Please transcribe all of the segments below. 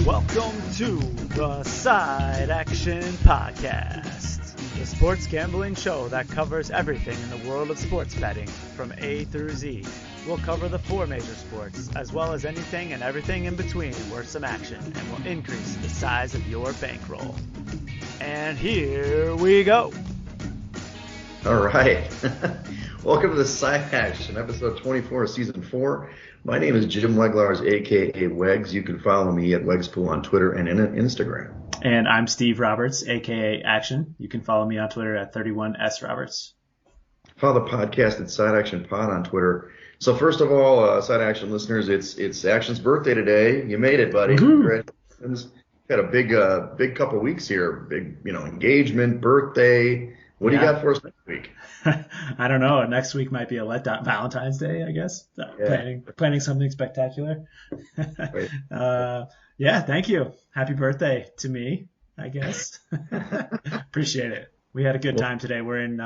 Welcome to the Side Action Podcast, the sports gambling show that covers everything in the world of sports betting from A through Z. We'll cover the four major sports, as well as anything and everything in between worth some action, and will increase the size of your bankroll. And here we go. All right. Welcome to the Side Action, episode 24 of season 4. My name is Jim Weglars, a.k.a. Wegs. You can follow me at Wegspool on Twitter and Instagram. And I'm Steve Roberts, a.k.a. Action. You can follow me on Twitter at 31sroberts. Follow the podcast at Side Action Pod on Twitter. So first of all, Side Action listeners, it's Action's birthday today. You made it, buddy. Congratulations. Got a big couple weeks here. Big, engagement, birthday. What do you got for us next week? I don't know. Next week might be a letdown. Valentine's Day, I guess. Planning something spectacular. Thank you. Happy birthday to me, I guess. Appreciate it. We had a good time today. We're in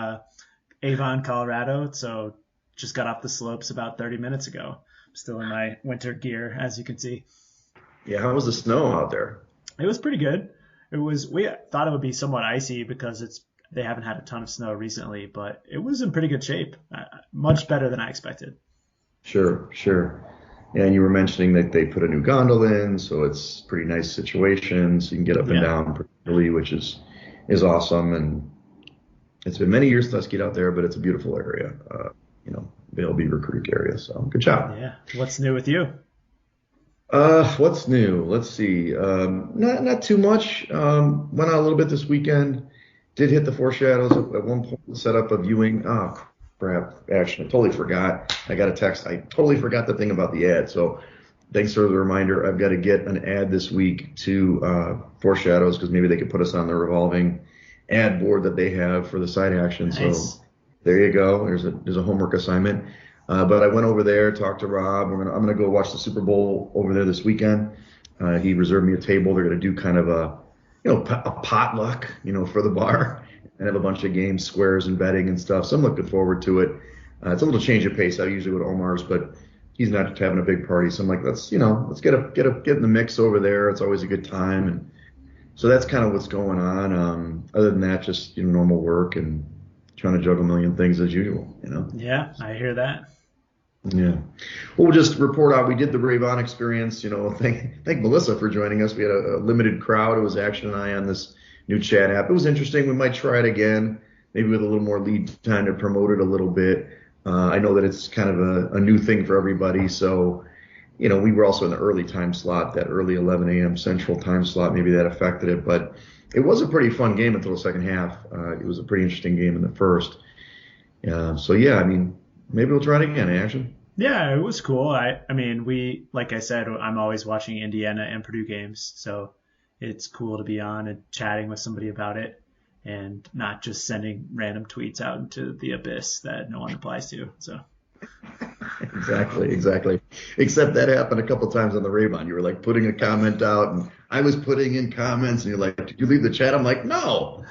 Avon, Colorado, so just got off the slopes about 30 minutes ago. I'm still in my winter gear, as you can see. Yeah, how was the snow out there? It was pretty good. We thought it would be somewhat icy because they haven't had a ton of snow recently, but it was in pretty good shape. Much better than I expected. Sure. Yeah, and you were mentioning that they put a new gondola in, so it's a pretty nice situation. So you can get up and down pretty early, which is awesome. And it's been many years since I skied out there, but it's a beautiful area, Vail Beaver Creek area. So good job. Yeah. What's new with you? What's new? Let's see. Not too much. Went out a little bit this weekend. Did hit the Four Shadows at one point, set up a viewing. Oh, crap. Actually, I totally forgot. I got a text. I totally forgot the thing about the ad. So thanks for the reminder. I've got to get an ad this week to Four Shadows because maybe they could put us on the revolving ad board that they have for the Side Action. Nice. So there you go. There's a homework assignment. But I went over there, talked to Rob. I'm gonna go watch the Super Bowl over there this weekend. He reserved me a table. They're gonna do kind of a potluck, for the bar, and have a bunch of games, squares, and betting and stuff. So I'm looking forward to it. It's a little change of pace. I usually go to Omar's, but he's not having a big party. So I'm like, let's get in the mix over there. It's always a good time, and so that's kind of what's going on. Other than that, just normal work and trying to juggle a million things as usual. Yeah, I hear that. Yeah. Well, we'll just report out. We did the Rave-On experience. Thank Melissa for joining us. We had a limited crowd. It was Action and I on this new chat app. It was interesting. We might try it again, maybe with a little more lead time to promote it a little bit. I know that it's kind of a new thing for everybody. So, we were also in the early time slot, that early 11 a.m. Central time slot. Maybe that affected it. But it was a pretty fun game until the second half. It was a pretty interesting game in the first. Maybe we'll try it again, Action. Yeah, it was cool. Like I said, I'm always watching Indiana and Purdue games, so it's cool to be on and chatting with somebody about it and not just sending random tweets out into the abyss that no one replies to. So Exactly. Except that happened a couple times on the Rave-On. You were like putting a comment out, and I was putting in comments, and you're like, "Did you leave the chat?" I'm like, "No."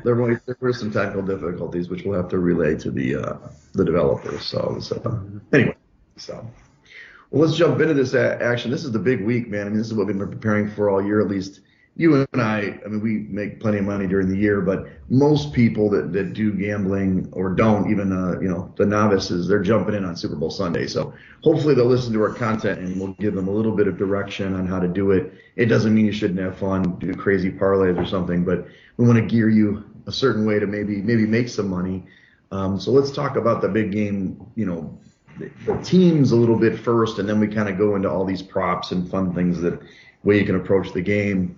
There were some technical difficulties, which we'll have to relay to the developers. So anyway, well, let's jump into this action. This is the big week, man. This is what we've been preparing for all year, at least. You and I we make plenty of money during the year, but most people that do gambling or don't, even the novices, they're jumping in on Super Bowl Sunday. So hopefully they'll listen to our content and we'll give them a little bit of direction on how to do it. It doesn't mean you shouldn't have fun, do crazy parlays or something, but we want to gear you a certain way to maybe make some money. So let's talk about the big game, the teams a little bit first, and then we kind of go into all these props and fun things that way you can approach the game.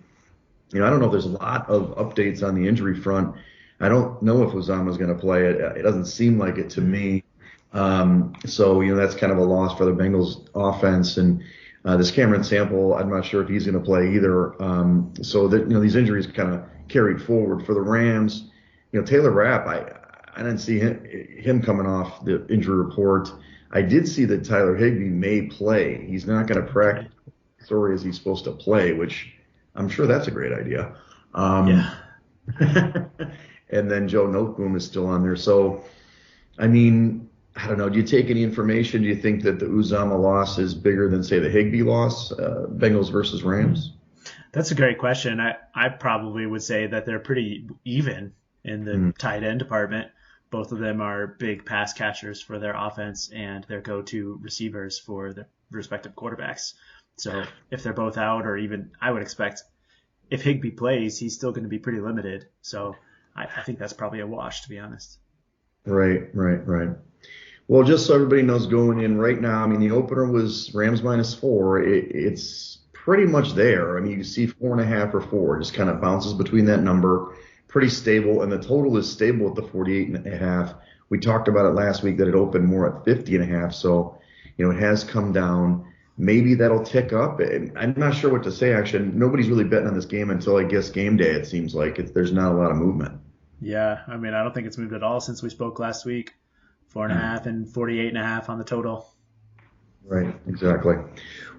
I don't know if there's a lot of updates on the injury front. I don't know if Uzomah's going to play. It doesn't seem like it to me. So that's kind of a loss for the Bengals offense. And this Cameron Sample, I'm not sure if he's going to play either. So that these injuries kind of carried forward for the Rams. Taylor Rapp, I didn't see him coming off the injury report. I did see that Tyler Higbee may play. He's not going to practice as he's supposed to play, which I'm sure that's a great idea. Yeah. And then Joe Noteboom is still on there. So, I don't know. Do you take any information? Do you think that the Uzomah loss is bigger than, say, the Higbee loss, Bengals versus Rams? That's a great question. I probably would say that they're pretty even in the tight end department. Both of them are big pass catchers for their offense and their go-to receivers for the respective quarterbacks. So if they're both out, or even I would expect if Higbee plays, he's still going to be pretty limited. So I think that's probably a wash, to be honest. Right. Well, just so everybody knows going in right now, I mean, the opener was Rams -4. It's pretty much there. I mean, you can see 4.5 or 4, just kind of bounces between that number, pretty stable, and the total is stable at the 48.5. We talked about it last week that it opened more at 50.5, so it has come down. Maybe that'll tick up. And I'm not sure what to say, actually. Nobody's really betting on this game until, I guess, game day, it seems like. There's not a lot of movement. Yeah, I mean, I don't think it's moved at all since we spoke last week. 4.5 and 48.5 on the total. Right, exactly.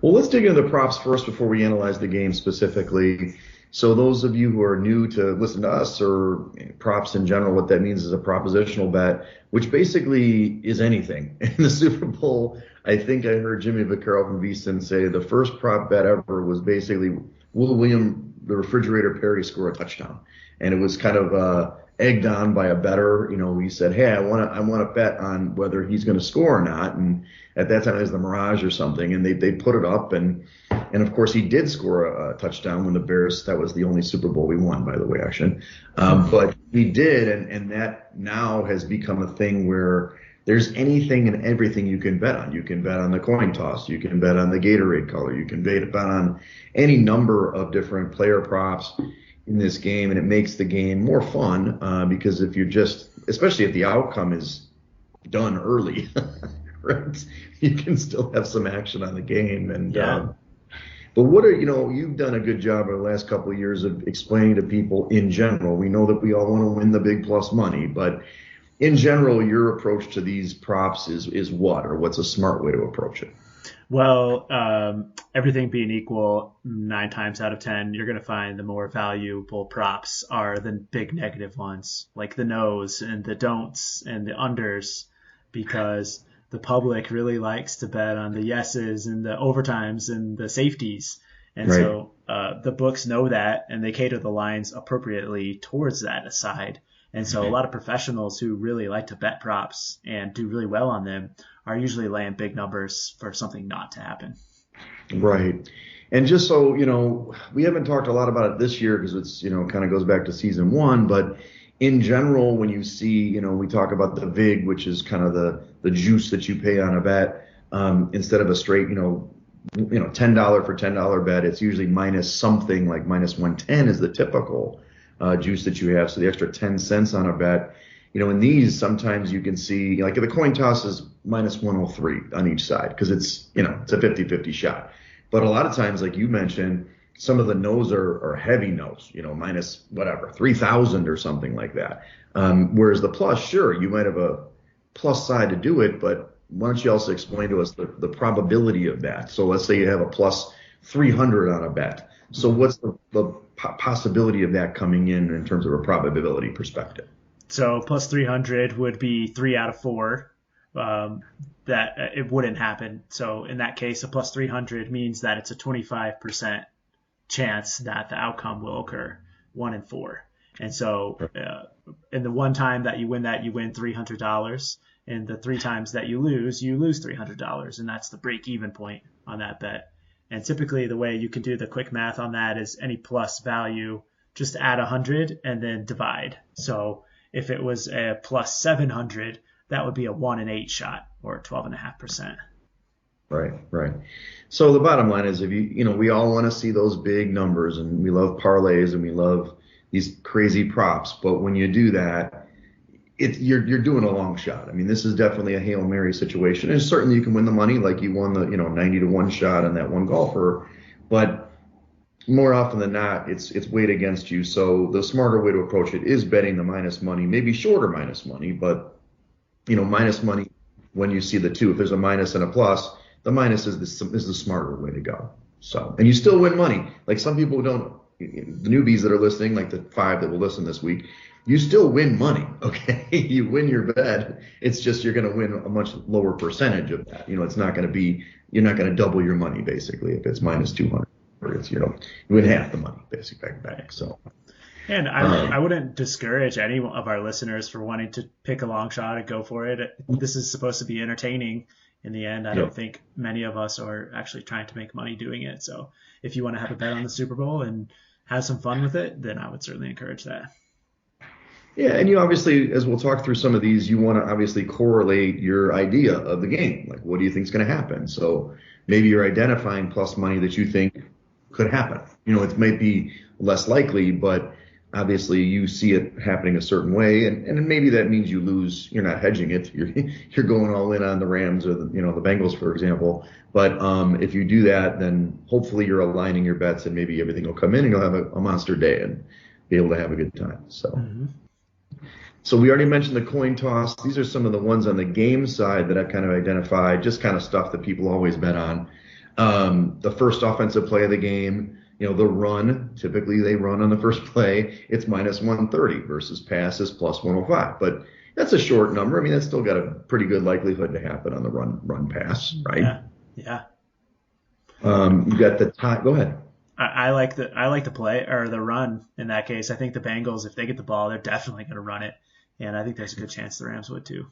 Well, let's dig into the props first before we analyze the game specifically. So those of you who are new to listen to us or props in general, what that means is a propositional bet, which basically is anything. In the Super Bowl, I think I heard Jimmy Vaccaro from VSiN say the first prop bet ever was basically will William the Refrigerator Perry score a touchdown? And it was kind of egged on by a bettor. He said, hey, I want to bet on whether he's going to score or not. And at that time it was the Mirage or something. And they put it up. And of course he did score a touchdown when the Bears, that was the only Super Bowl we won, by the way, actually. But he did. And that now has become a thing where there's anything and everything you can bet on. You can bet on the coin toss. You can bet on the Gatorade color. You can bet on any number of different player props in this game, and it makes the game more fun because if you're especially if the outcome is done early, right, you can still have some action on the game. And but what you've done a good job over the last couple of years of explaining to people in general. We know that we all want to win the big plus money, but in general, your approach to these props is what, or what's a smart way to approach it? Well, everything being equal, 9 times out of 10, you're going to find the more valuable props are the big negative ones, like the no's and the don'ts and the unders, because the public really likes to bet on the yeses and the overtimes and the safeties. And right. So the books know that, and they cater the lines appropriately towards that side. And so a lot of professionals who really like to bet props and do really well on them are usually laying big numbers for something not to happen. Right. And just so, we haven't talked a lot about it this year because it's, kind of goes back to season 1. But in general, when you see, we talk about the VIG, which is kind of the juice that you pay on a bet, instead of a straight, $10 for $10 bet, it's usually minus something like minus 110 is the typical juice that you have. So the extra 10 cents on a bet, in these, sometimes you can see, like the coin toss is minus 103 on each side because it's, it's a 50-50 shot. But a lot of times, like you mentioned, some of the no's are heavy no's, minus whatever, 3,000 or something like that. Whereas the plus, sure, you might have a plus side to do it, but why don't you also explain to us the probability of that? So let's say you have a plus 300 on a bet. So what's the possibility of that coming in terms of a probability perspective? So plus 300 would be 3 out of 4 that it wouldn't happen. So in that case, a plus 300 means that it's a 25% chance that the outcome will occur, 1 in 4. And so in the one time that you win that, you win $300. And the 3 times that you lose $300. And that's the break-even point on that bet. And typically the way you can do the quick math on that is any plus value, just add 100 and then divide. So if it was a plus 700, that would be a 1 in 8 shot, or 12.5%. Right. So the bottom line is, if we all want to see those big numbers, and we love parlays and we love these crazy props, but when you do that, you're doing a long shot. I mean, this is definitely a Hail Mary situation, and certainly you can win the money, like you won the 90-1 shot on that one golfer, but more often than not, it's weighed against you. So the smarter way to approach it is betting the minus money, maybe shorter minus money, but minus money when you see the two. If there's a minus and a plus, the minus is the smarter way to go. So, and you still win money. Like some people don't, the newbies that are listening, like the 5 that will listen this week, you still win money, okay? You win your bet. It's just you're going to win a much lower percentage of that. It's not going to be, you're not going to double your money basically if it's minus 200. It's, you win half the money basically back. So. And I wouldn't discourage any of our listeners for wanting to pick a long shot and go for it. This is supposed to be entertaining in the end. I don't think many of us are actually trying to make money doing it. So if you want to have a bet on the Super Bowl and have some fun with it, then I would certainly encourage that. Yeah, and you obviously, as we'll talk through some of these, you want to obviously correlate your idea of the game. Like, what do you think is going to happen? So maybe you're identifying plus money that you think could happen. It might be less likely, but obviously you see it happening a certain way, and maybe that means you lose. You're not hedging it. You're going all in on the Rams or the Bengals, for example. But if you do that, then hopefully you're aligning your bets, and maybe everything will come in, and you'll have a monster day and be able to have a good time. So. Mm-hmm. So we already mentioned the coin toss. These are some of the ones on the game side that I've kind of identified, just kind of stuff that people always bet on. The first offensive play of the game, the run, typically they run on the first play. It's minus 130 versus pass is plus 105. But that's a short number. I mean, that's still got a pretty good likelihood to happen on the run pass, right? Yeah. You got the tie. Go ahead. I like the play or the run in that case. I think the Bengals, if they get the ball, they're definitely going to run it. And I think there's a good chance the Rams would too.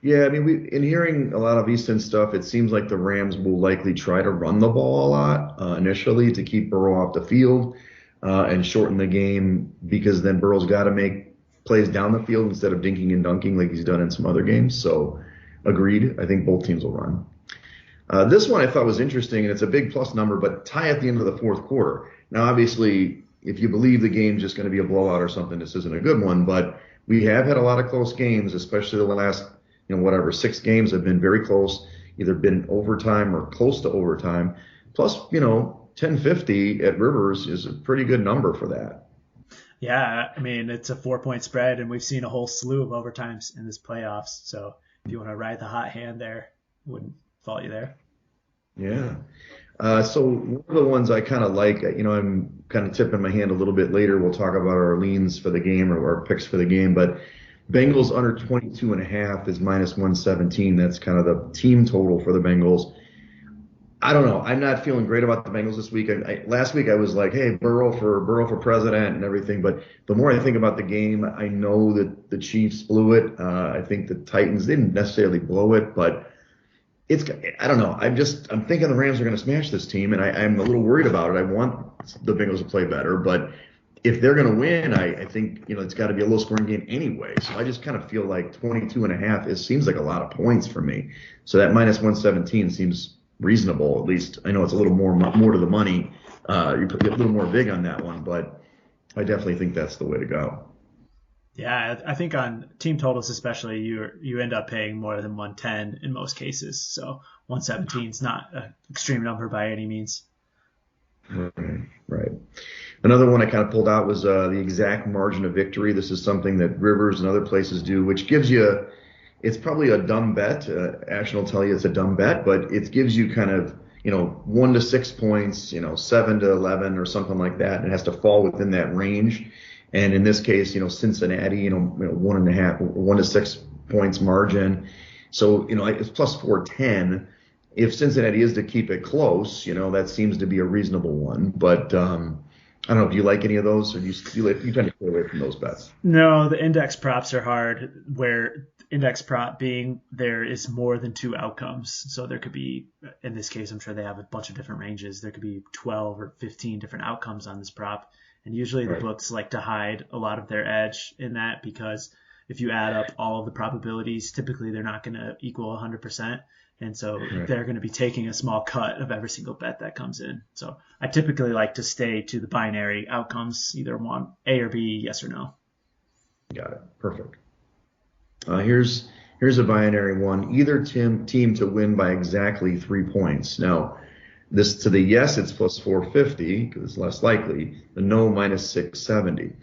Yeah, I mean, in hearing a lot of Easton stuff, it seems like the Rams will likely try to run the ball a lot initially to keep Burrow off the field and shorten the game, because then Burrow's got to make plays down the field instead of dinking and dunking like he's done in some other games. So agreed. I think both teams will run. This one I thought was interesting, and it's a big plus number, but tie at the end of the fourth quarter. Now, obviously, if you believe the game's just going to be a blowout or something, this isn't a good one, but we have had a lot of close games, especially the last, 6 games have been very close, either been overtime or close to overtime. Plus, 1050 at Rivers is a pretty good number for that. Yeah, I mean, it's a 4-point spread, and we've seen a whole slew of overtimes in this playoffs. So if you want to ride the hot hand there, wouldn't fault you there. Yeah. So one of the ones I kind of like, I'm kind of tipping my hand a little bit later. We'll talk about our leans for the game or our picks for the game, but Bengals under 22.5 is minus 117. That's kind of the team total for the Bengals. I don't know. I'm not feeling great about the Bengals this week. Last week I was like, hey, Burrow for president and everything. But the more I think about the game, I know that the Chiefs blew it. I think the Titans didn't necessarily blow it, but I don't know. I'm thinking the Rams are going to smash this team, and I'm a little worried about it. I want the Bengals to play better, but if they're going to win, I think, it's got to be a low-scoring game anyway. So I just kind of feel like 22.5, it seems like a lot of points for me. So that minus 117 seems reasonable, at least. I know it's a little more to the money. You put a little more big on that one, but I definitely think that's the way to go. Yeah, I think on team totals especially, you end up paying more than 110 in most cases. So 117 is not an extreme number by any means. Right. Another one I kind of pulled out was the exact margin of victory. This is something that Rivers and other places do, which gives you it's probably a dumb bet. Ashton will tell you it's a dumb bet, but it gives you kind of 1 to 6 points, 7 to 11 or something like that. It has to fall within that range. And in this case, Cincinnati, 1 to 6 points margin. So, it's plus 410. If Cincinnati is to keep it close, that seems to be a reasonable one. But I don't know. Do you like any of those, or you tend to stay away from those bets? No, the index props are hard, where index prop being there is more than 2 outcomes. So there could be, in this case, I'm sure they have a bunch of different ranges. There could be 12 or 15 different outcomes on this prop. And usually the books like to hide a lot of their edge in that, because if you add up all of the probabilities, typically they're not going to equal 100%. And so they're going to be taking a small cut of every single bet that comes in. So I typically like to stay to the binary outcomes, either one, A or B, yes or no. Got it. Perfect. Here's a binary one. Either team to win by exactly 3 points. Now, this to the yes, it's plus 450 because it's less likely. The no, minus 670.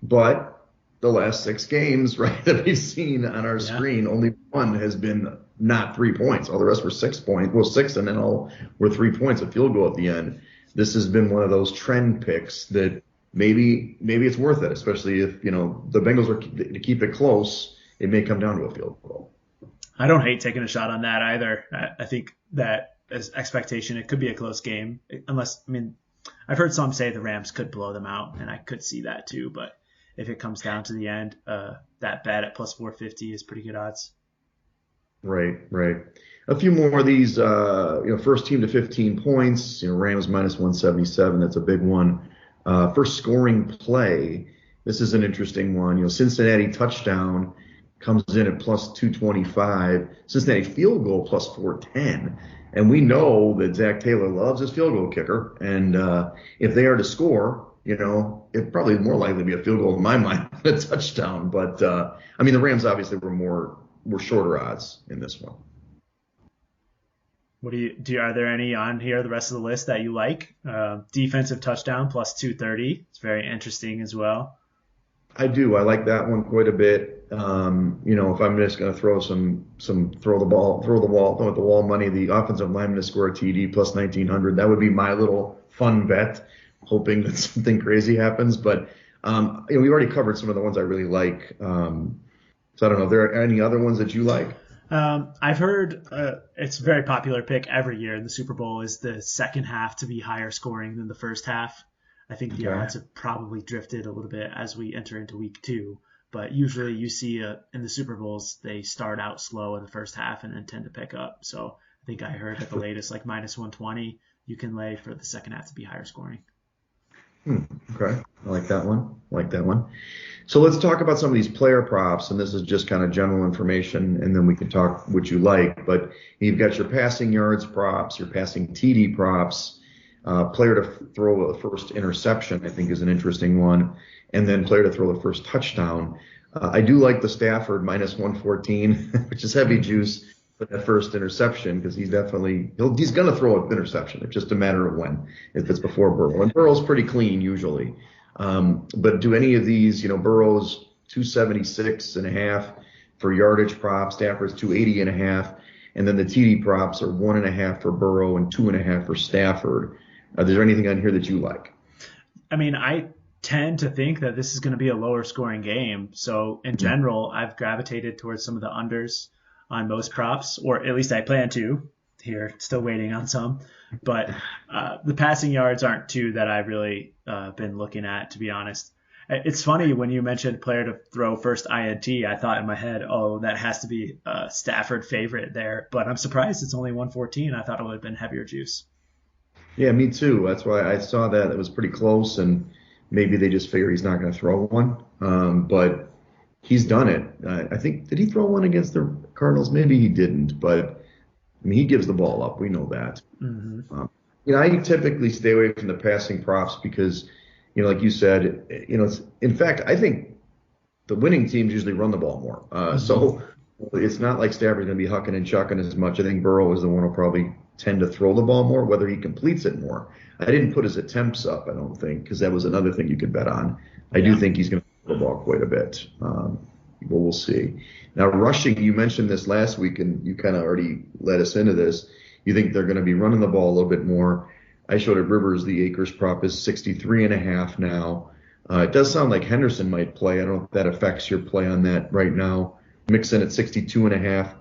But the last 6 games, that we've seen on our screen, only one has been not 3 points. All the rest were 6 points. Well, 6, and then all were 3 points, a field goal at the end. This has been one of those trend picks that maybe it's worth it, especially if the Bengals are to keep it close. It may come down to a field goal. I don't hate taking a shot on that either. I think that expectation. It could be a close game, unless, I mean, I've heard some say the Rams could blow them out, and I could see that too. But if it comes down to the end, that bet at plus 450 is pretty good odds. Right. A few more of these, first team to 15 points, Rams minus 177. That's a big one. First scoring play. This is an interesting one. Cincinnati touchdown comes in at plus 225. Cincinnati field goal plus 410. And we know that Zach Taylor loves his field goal kicker. And if they are to score, it probably more likely to be a field goal in my mind than a touchdown. But the Rams obviously were shorter odds in this one. What are there any on here, the rest of the list that you like? Defensive touchdown plus 230. It's very interesting as well. I do. I like that one quite a bit. If I'm just going to throw throw the wall money, the offensive lineman to score a TD plus 1900, that would be my little fun bet, hoping that something crazy happens. But, we already covered some of the ones I really like. So I don't know if there are any other ones that you like. I've heard it's a very popular pick every year in the Super Bowl is the second half to be higher scoring than the first half. I think the odds have probably drifted a little bit as we enter into week 2. But usually you see in the Super Bowls, they start out slow in the first half and then tend to pick up. So I think I heard at the latest like minus 120, you can lay for the second half to be higher scoring. Okay. I like that one. So let's talk about some of these player props, and this is just kind of general information, and then we can talk what you like. But you've got your passing yards props, your passing TD props, player to throw the first interception, I think is an interesting one, and then player to throw the first touchdown. I do like the Stafford minus 114, which is heavy juice for that first interception because he's going to throw an interception. It's just a matter of when, if it's before Burrow. And Burrow's pretty clean usually. But do any of these, Burrow's 276.5 for yardage props, Stafford's 280.5, and then the TD props are 1.5 for Burrow and 2.5 for Stafford. Is there anything on here that you like? I mean, I tend to think that this is going to be a lower scoring game. So in general, I've gravitated towards some of the unders on most props, or at least I plan to. Here, still waiting on some. But the passing yards aren't two that I've really been looking at, to be honest. It's funny when you mentioned player to throw first INT, I thought in my head, that has to be a Stafford favorite there. But I'm surprised it's only 114. I thought it would have been heavier juice. Yeah, me too. That's why I saw that. It was pretty close, and maybe they just figure he's not going to throw one. But he's done it. I think, did he throw one against the Cardinals? Maybe he didn't, but he gives the ball up. We know that. Mm-hmm. I typically stay away from the passing props because, like you said, in fact, I think the winning teams usually run the ball more. So it's not like Stafford's going to be hucking and chucking as much. I think Burrow is the one who'll probably tend to throw the ball more, whether he completes it more. I didn't put his attempts up, I don't think, because that was another thing you could bet on. I do think he's going to throw the ball quite a bit. But we'll see. Now, rushing, you mentioned this last week, and you kind of already led us into this. You think they're going to be running the ball a little bit more. I showed at Rivers the Akers prop is 63.5 now. It does sound like Henderson might play. I don't know if that affects your play on that right now. Mixon at 62.5.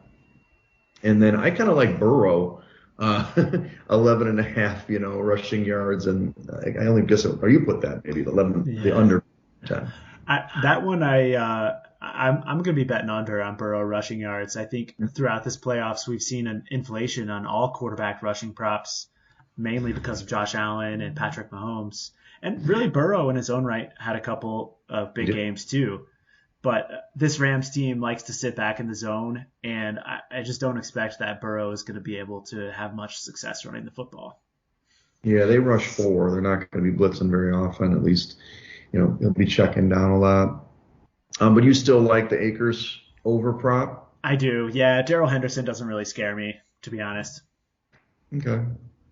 And then I kind of like Burrow, 11.5, rushing yards. And I only guess, or you put that maybe, the under 10. That one I'm going to be betting under on Burrow rushing yards. I think throughout this playoffs, we've seen an inflation on all quarterback rushing props, mainly because of Josh Allen and Patrick Mahomes. And really Burrow in his own right had a couple of big games too. But this Rams team likes to sit back in the zone, and I just don't expect that Burrow is going to be able to have much success running the football. Yeah, they rush 4. They're not going to be blitzing very often, at least. He'll be checking down a lot. But you still like the Akers over prop? I do. Yeah, Darrell Henderson doesn't really scare me, to be honest. Okay.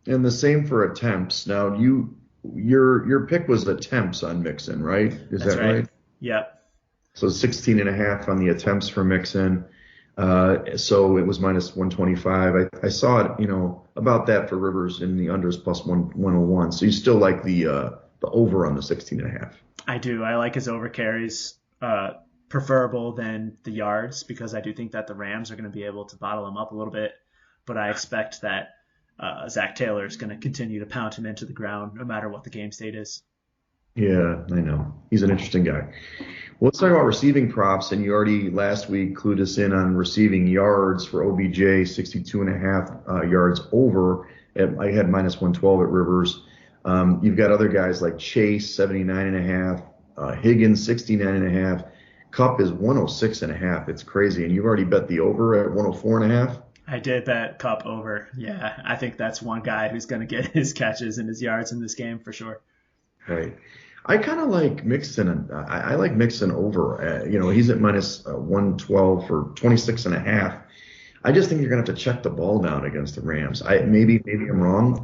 And the same for attempts. Now, your pick was attempts on Mixon, right? Is That's that right? Yep. So 16.5 on the attempts for Mixon. So it was minus 125. I saw it, about that for Rivers in the unders plus 101. So you still like the over on the 16.5? I do. I like his over carries preferable than the yards because I do think that the Rams are going to be able to bottle him up a little bit. But I expect that Zach Taylor is going to continue to pound him into the ground no matter what the game state is. Yeah, I know. He's an interesting guy. Well, let's talk about receiving props. And you already last week clued us in on receiving yards for OBJ, 62.5 yards over. I had minus 112 at Rivers. You've got other guys like Chase, 79.5, Higgins, 69.5. Kupp is 106.5. It's crazy. And you've already bet the over at 104.5. I did bet Kupp over. Yeah, I think that's one guy who's going to get his catches and his yards in this game for sure. Right. I kind of like Mixon. I like Mixon over. He's at minus 112 for 26.5. I just think you're going to have to check the ball down against the Rams. Maybe I'm wrong,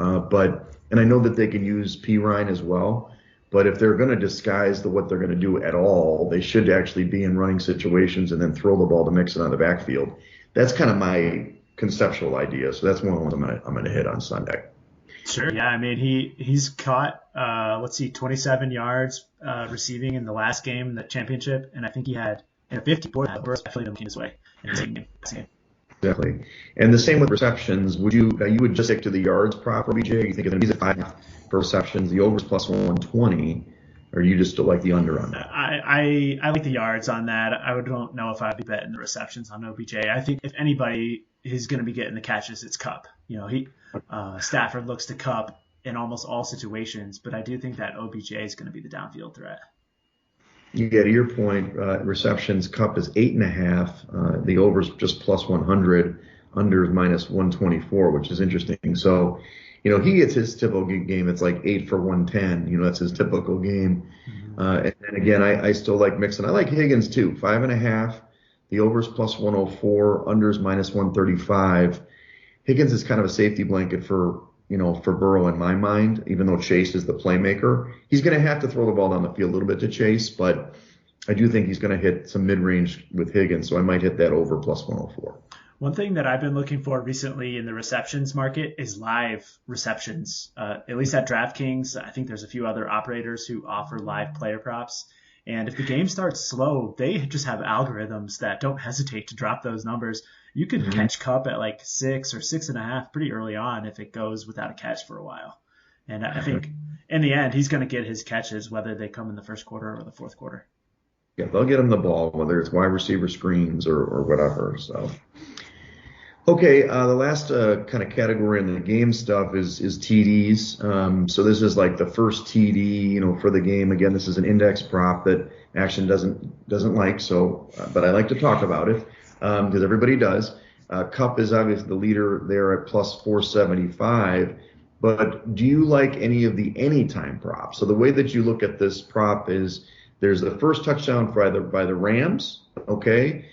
and I know that they can use P. Ryan as well. But if they're going to disguise what they're going to do at all, they should actually be in running situations and then throw the ball to Mixon on the backfield. That's kind of my conceptual idea. So that's one of them I'm going to hit on Sunday. Sure. Yeah. I mean, he's caught, 27 yards receiving in the last game, in the championship. And I think he had 54 definitely looking his way in the same game. Exactly. And the same with receptions. You would just stick to the yards prop for BJ? You think he's at 5 for receptions, the over's plus 120, or you just like the under on that? I like the yards on that. I don't know if I'd be betting the receptions on OBJ. I think if anybody is going to be getting the catches, it's Kupp. Stafford looks to Kupp in almost all situations, but I do think that OBJ is going to be the downfield threat. Yeah, to your point, receptions, Kupp is 8.5. The over's just plus 100, under is minus 124, which is interesting. So, he gets his typical game. It's like 8 for 110. That's his typical game. Mm-hmm. And then again, I still like Mixon. I like Higgins too, 5.5. The over's plus 104, under's minus 135. Higgins is kind of a safety blanket for Burrow in my mind, even though Chase is the playmaker. He's going to have to throw the ball down the field a little bit to Chase, but I do think he's going to hit some mid-range with Higgins, so I might hit that over plus 104. One thing that I've been looking for recently in the receptions market is live receptions. At least at DraftKings, I think there's a few other operators who offer live player props. And if the game starts slow, they just have algorithms that don't hesitate to drop those numbers. You could catch Kupp at like 6 or 6.5 pretty early on if it goes without a catch for a while. And I think in the end, he's going to get his catches, whether they come in the first quarter or the fourth quarter. Yeah, they'll get him the ball, whether it's wide receiver screens or whatever. So, okay, the last kind of category in the game stuff is TDs. So this is like the first TD, for the game. Again, this is an index prop that Action doesn't like. So, but I like to talk about it because everybody does. Kupp is obviously the leader there at plus 475. But do you like any of the anytime props? So the way that you look at this prop is there's the first touchdown by the Rams, okay,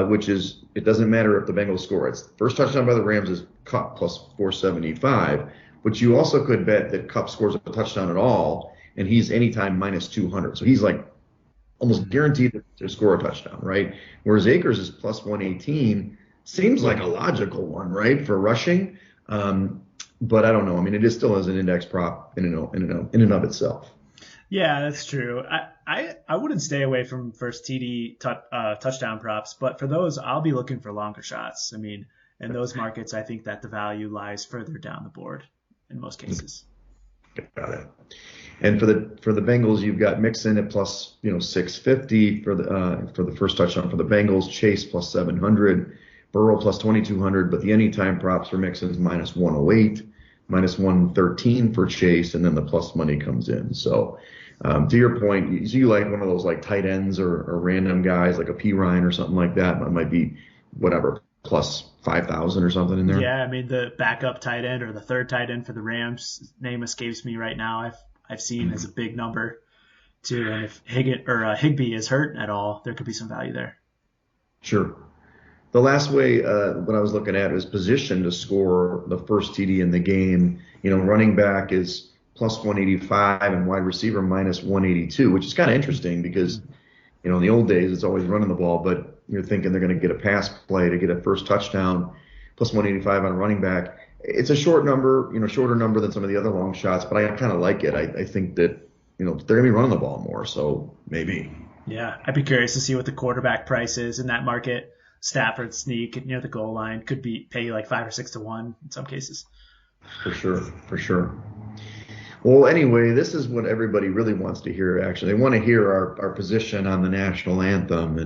which is it doesn't matter if the Bengals score. It's first touchdown by the Rams is Kupp plus 475. But you also could bet that Kupp scores a touchdown at all, and he's anytime minus 200. So he's like almost guaranteed to score a touchdown, right? Whereas Akers is plus 118. Seems like a logical one, right, for rushing. But I don't know. I mean, it is still as an index prop in and of itself. Yeah, that's true. I wouldn't stay away from first TD touchdown props, but for those, I'll be looking for longer shots. I mean, in those markets, I think that the value lies further down the board in most cases. Got it. And for the Bengals, you've got Mixon at plus 650 for the first touchdown for the Bengals. Chase plus 700, Burrow plus 2200. But the anytime props for Mixon is minus 108, minus 113 for Chase, and then the plus money comes in. So. To your point, you like one of those like tight ends or random guys like a P. Ryan or something like that. It might be whatever plus 5,000 or something in there. Yeah, I mean the backup tight end or the third tight end for the Rams name escapes me right now. I've seen as a big number too, and if Higbee is hurt at all, there could be some value there. Sure. The last way what I was looking at is position to score the first TD in the game. Running back is plus 185 and wide receiver minus 182, which is kind of interesting because, in the old days, it's always running the ball, but you're thinking they're going to get a pass play to get a first touchdown, plus 185 on running back. It's a short number, shorter number than some of the other long shots, but I kind of like it. I think that, they're going to be running the ball more, so maybe. Yeah, I'd be curious to see what the quarterback price is in that market. Stafford sneak near the goal line could pay you like 5 or 6 to 1 in some cases. For sure, for sure. Well, anyway, this is what everybody really wants to hear, actually. They want to hear our position on the national anthem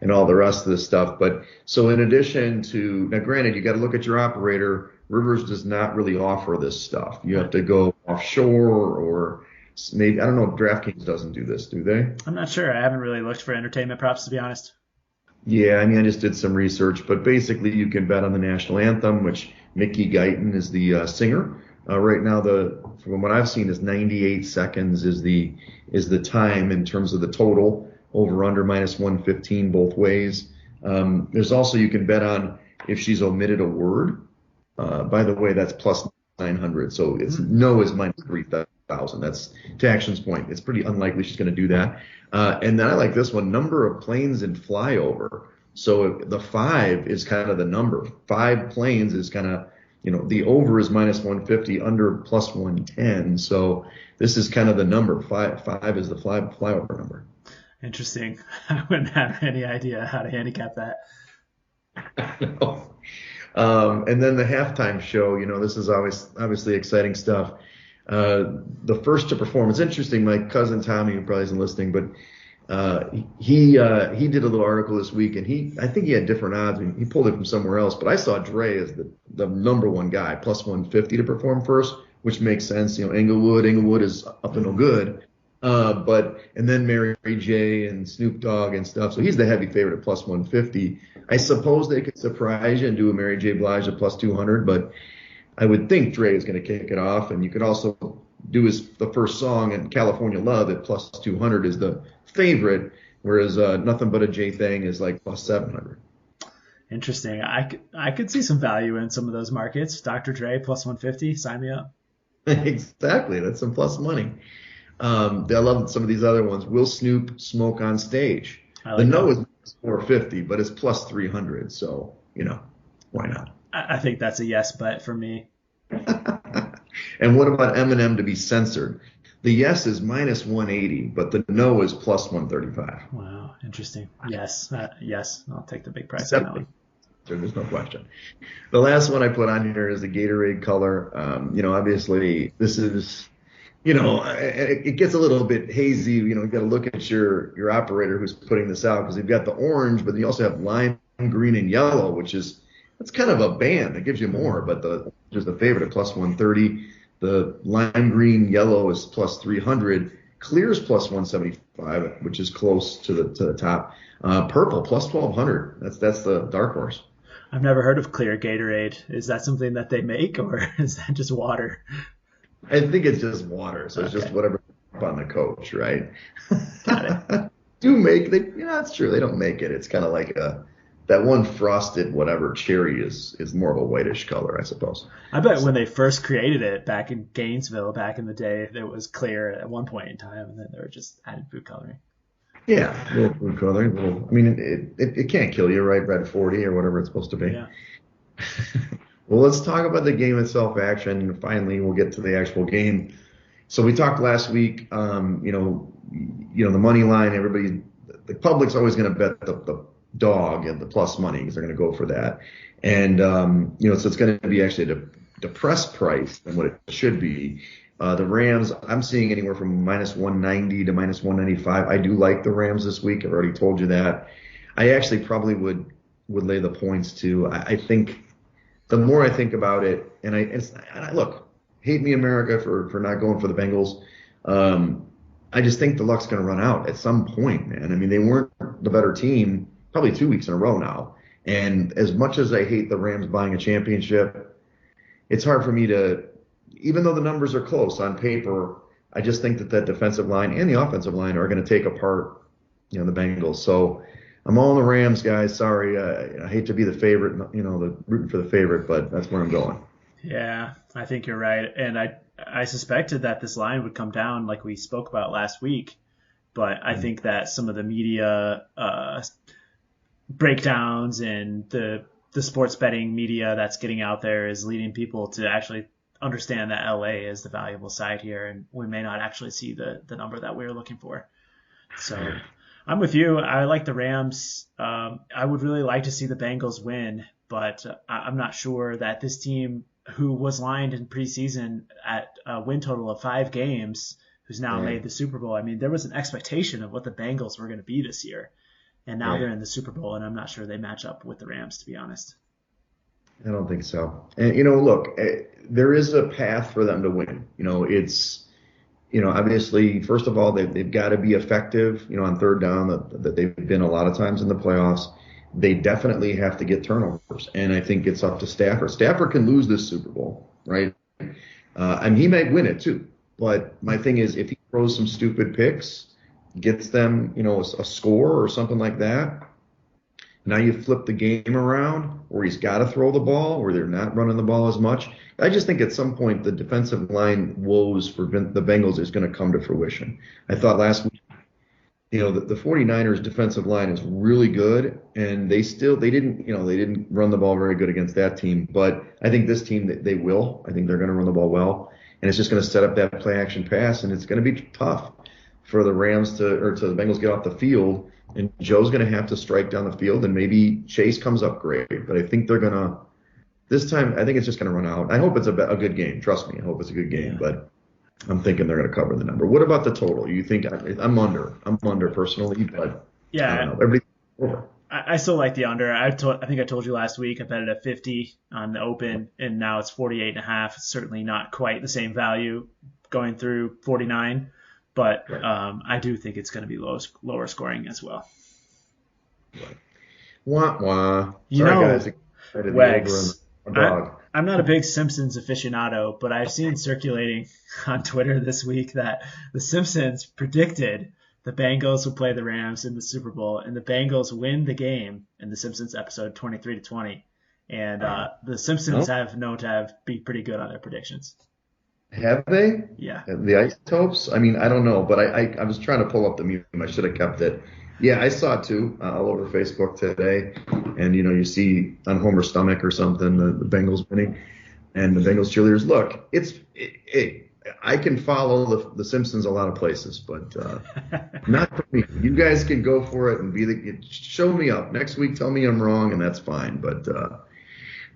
and all the rest of this stuff. But so in addition to, now granted, you got to look at your operator. Rivers does not really offer this stuff. You have to go offshore or maybe, I don't know if DraftKings doesn't do this, do they? I'm not sure. I haven't really looked for entertainment props, to be honest. Yeah, I mean, I just did some research, but basically you can bet on the national anthem, which Mickey Guyton is the singer. Right now, from what I've seen, is 98 seconds is the time in terms of the total, over under minus 115 both ways. There's also, you can bet on if she's omitted a word. By the way, that's plus 900. So it's no is minus 3,000. That's to Action's point. It's pretty unlikely she's going to do that. And then I like this one, number of planes in flyover. So the 5 is kind of the number. 5 planes is kind of, the over is minus 150, under plus 110. So this is kind of the number. Five is the flyover number. Interesting. I wouldn't have any idea how to handicap that. No. And then the halftime show, this is always obviously exciting stuff. The first to perform, it's interesting. My cousin Tommy, who probably isn't listening, but he did a little article this week, and I think he had different odds. He pulled it from somewhere else, but I saw Dre as the number one guy, plus 150 to perform first, which makes sense. Inglewood is up to no good. And then Mary J and Snoop Dogg and stuff. So he's the heavy favorite at plus 150. I suppose they could surprise you and do a Mary J. Blige at plus 200, but I would think Dre is going to kick it off. And you could also do the first song, and California Love at plus 200 is the favorite, whereas Nothing But a J Thing is like plus 700. Interesting. I could see some value in some of those markets. Dr. Dre plus 150, sign me up. Exactly. That's some plus money. I love some of these other ones. Will Snoop smoke on stage? The no is 450, but it's plus 300. So, why not? I think that's a yes bet for me. And what about Eminem to be censored? The yes is minus 180, but the no is plus 135. Wow, interesting. Yes, I'll take the big price on that one. There's no question. The last one I put on here is the Gatorade color. Obviously this is, it gets a little bit hazy. You got to look at your operator who's putting this out, because you've got the orange, but you also have lime green and yellow, that's kind of a band that gives you more, but just the favorite at plus 130. The lime green yellow is plus 300. Clear is plus 175, which is close to the top. Purple plus 1200. That's the dark horse. I've never heard of clear Gatorade. Is that something that they make, or is that just water? I think it's just water, so it's just whatever on the coach, right? Got it. That's true. They don't make it. It's kind of like that one frosted whatever cherry is more of a whitish color, I suppose. I bet when they first created it back in Gainesville, back in the day, it was clear at one point in time, and then they were just adding food coloring. Yeah, a little food coloring. It can't kill you, right? Red 40 or whatever it's supposed to be. Yeah. Well, let's talk about the game itself, action, and finally we'll get to the actual game. So we talked last week, the money line, the public's always going to bet the dog and the plus money, because they're going to go for that. And, so it's going to be actually a depressed price than what it should be. The Rams, I'm seeing anywhere from minus 190 to minus 195. I do like the Rams this week. I've already told you that. I actually probably would lay the points too. I think the more I think about it, and I look, hate me America for not going for the Bengals. I just think the luck's going to run out at some point, man. I mean, they weren't the better team probably 2 weeks in a row now. And as much as I hate the Rams buying a championship, it's hard for me to, even though the numbers are close on paper, I just think that defensive line and the offensive line are going to take apart, the Bengals. So I'm all in the Rams, guys. Sorry. I hate to be the favorite, the rooting for the favorite, but that's where I'm going. Yeah, I think you're right. And I suspected that this line would come down like we spoke about last week, but I think that some of the media breakdowns and the sports betting media that's getting out there is leading people to actually understand that LA is the valuable side here, and we may not actually see the number that we're looking for. So I'm with you. I like the Rams. I would really like to see the Bengals win, but I'm not sure that this team who was lined in preseason at a win total of 5 games, who's now made the Super Bowl. I mean, there was an expectation of what the Bengals were going to be this year, and now they're in the Super Bowl, and I'm not sure they match up with the Rams, to be honest. I don't think so. And, look, there is a path for them to win. It's, obviously, first of all, they've got to be effective, on third down that they've been a lot of times in the playoffs. They definitely have to get turnovers, and I think it's up to Stafford. Stafford can lose this Super Bowl, right? And he may win it too. But my thing is, if he throws some stupid picks, gets them, a score or something like that, now you flip the game around where he's got to throw the ball, where they're not running the ball as much. I just think at some point the defensive line woes for the Bengals is going to come to fruition. I thought last week, the 49ers defensive line is really good, and they didn't run the ball very good against that team. But I think this team, they will. I think they're going to run the ball well, and it's just going to set up that play action pass, and it's going to be tough for the Rams to the Bengals get off the field, and Joe's going to have to strike down the field, and maybe Chase comes up great. But I think they're going to this time. I think it's just going to run out. I hope it's a good game. Trust me, I hope it's a good game, but I'm thinking they're going to cover the number. What about the total? You think I'm under? I'm under personally, but yeah, I don't know. Everybody's over. I still like the under. I think I told you last week I bet it at 50 on the open, and now it's 48.5. It's certainly not quite the same value going through 49, but I do think it's going to be lower scoring as well. Right. Wah wah. Sorry, guys. Wags. I'm not a big Simpsons aficionado, but I've seen circulating on Twitter this week that the Simpsons predicted the Bengals would play the Rams in the Super Bowl, and the Bengals win the game in the Simpsons episode 23-20. And the Simpsons have known to be pretty good on their predictions. Have they? Yeah. The isotopes? I mean, I don't know, but I was trying to pull up the meme. I should have kept it. Yeah, I saw it too all over Facebook today. And, you see on Homer's stomach or something, the Bengals winning. And the Bengals cheerleaders, look, I can follow the Simpsons a lot of places, but not for me. You guys can go for it and show me up. Next week, tell me I'm wrong, and that's fine. But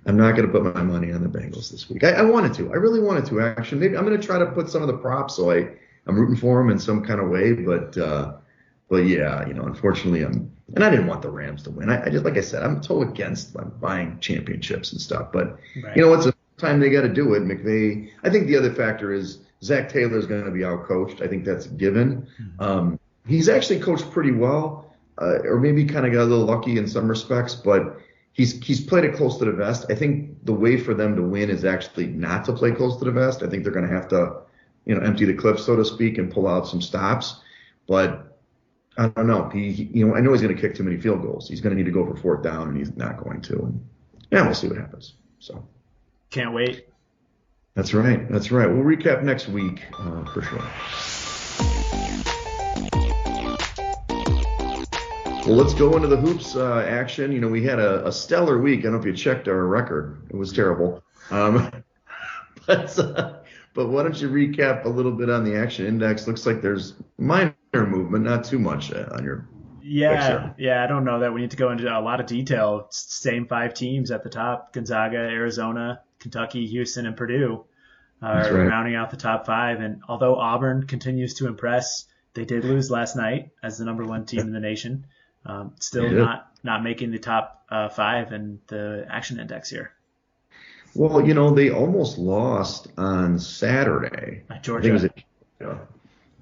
I'm not going to put my money on the Bengals this week. I wanted to. I really wanted to, actually. Maybe I'm going to try to put some of the props, so I'm rooting for them in some kind of way. But yeah, unfortunately, and I didn't want the Rams to win. I just, like I said, I'm totally against buying championships and stuff. But it's the time they got to do it. McVay. I think the other factor is Zach Taylor is going to be outcoached. I think that's a given. He's actually coached pretty well, or maybe kind of got a little lucky in some respects, but he's played it close to the vest. I think the way for them to win is actually not to play close to the vest. I think they're going to have to, empty the clip, so to speak, and pull out some stops. But I don't know. I know he's going to kick too many field goals. He's going to need to go for fourth down, and he's not going to. And we'll see what happens. So can't wait. That's right. We'll recap next week for sure. Well, let's go into the hoops action. We had a stellar week. I don't know if you checked our record. It was terrible. But why don't you recap a little bit on the action index? Looks like there's minor movement, not too much on your picture. Yeah, I don't know that we need to go into a lot of detail. Same 5 teams at the top: Gonzaga, Arizona, Kentucky, Houston, and Purdue are rounding out the top 5. And although Auburn continues to impress, they did lose last night as the number 1 team in the nation. Still not making the top 5 in the action index here. Well, they almost lost on Saturday. At Georgia.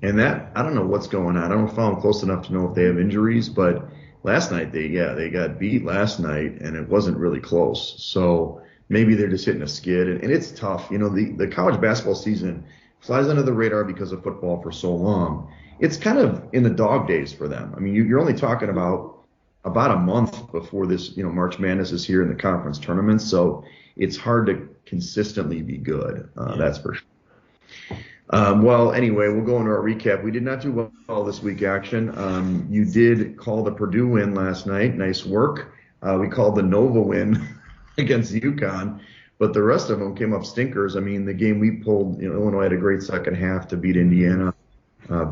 And that, I don't know what's going on. I don't follow them close enough to know if they have injuries, but last night they got beat last night, and it wasn't really close. So maybe they're just hitting a skid, and it's tough. The college basketball season flies under the radar because of football for so long. It's kind of in the dog days for them. I mean, you're only talking about a month before this, March Madness is here in the conference tournament. So it's hard to consistently be good. That's for sure. Well, anyway, we'll go into our recap. We did not do well this week, action. You did call the Purdue win last night. Nice work. We called the Nova win against UConn, but the rest of them came up stinkers. I mean, the game we pulled, Illinois had a great second half to beat Indiana.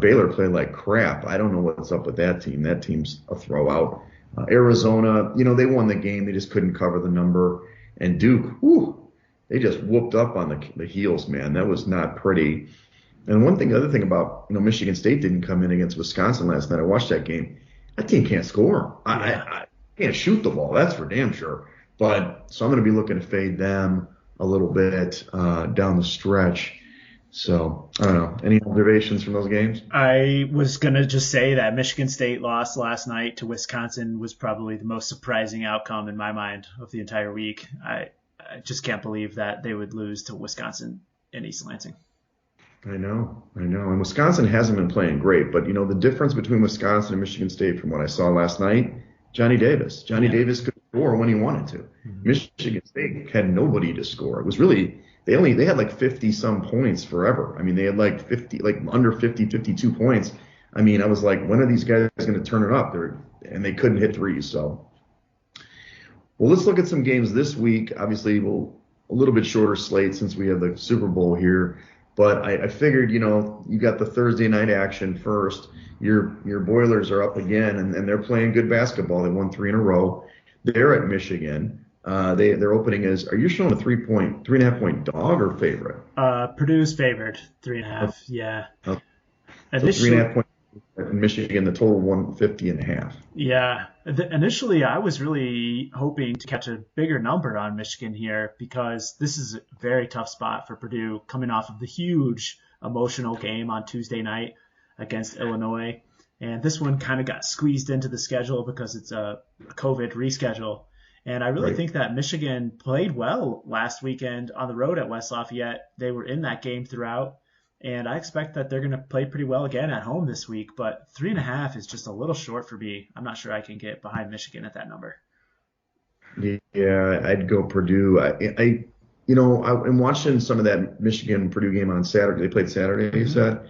Baylor played like crap. I don't know what's up with that team. That team's a throwout. Arizona, they won the game. They just couldn't cover the number. And Duke, they just whooped up on the heels, man. That was not pretty. And the other thing about, Michigan State didn't come in against Wisconsin last night. I watched that game. That team can't score. I can't shoot the ball. That's for damn sure. So I'm going to be looking to fade them a little bit down the stretch. So I don't know. Any observations from those games? I was going to just say that Michigan State loss last night to Wisconsin was probably the most surprising outcome in my mind of the entire week. I just can't believe that they would lose to Wisconsin in East Lansing. I know. And Wisconsin hasn't been playing great, but the difference between Wisconsin and Michigan State from what I saw last night, Johnny Davis. Davis could score when he wanted to. Mm-hmm. Michigan State had nobody to score. It was really they had like 50 some points forever. I mean, they had like under 50, 52 points. I mean, I was like, when are these guys going to turn it up? And they couldn't hit threes. So, well, let's look at some games this week. Obviously, a little bit shorter slate since we have the Super Bowl here. But I figured, you got the Thursday night action first. Your Boilers are up again, and they're playing good basketball. They won 3 in a row. They're at Michigan. They're opening as, are you showing a 3.5 point dog or favorite? Purdue's favored, 3.5. Yeah. So 3.5 points in Michigan. The total 150.5. Yeah. Initially, I was really hoping to catch a bigger number on Michigan here because this is a very tough spot for Purdue coming off of the huge emotional game on Tuesday night against Illinois. And this one kind of got squeezed into the schedule because it's a COVID reschedule. And I really think that Michigan played well last weekend on the road at West Lafayette. They were in that game throughout. And I expect that they're going to play pretty well again at home this week. But 3.5 is just a little short for me. I'm not sure I can get behind Michigan at that number. Yeah, I'd go Purdue. I'm watching some of that Michigan-Purdue game on Saturday. They played Saturday, you said.